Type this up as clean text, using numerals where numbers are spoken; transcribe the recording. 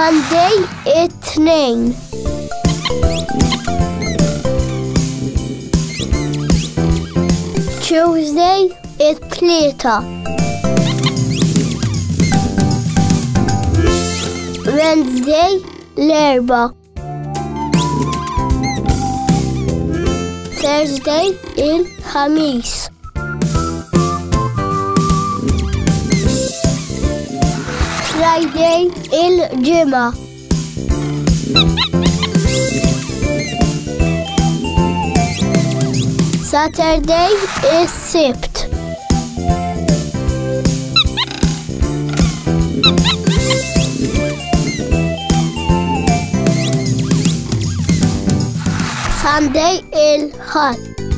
Monday اثنين. Tuesday الثلاثة. Wednesday الأربعاء. Thursday الخميس. Friday الجمعة. Saturday السبت. Sunday الأحد.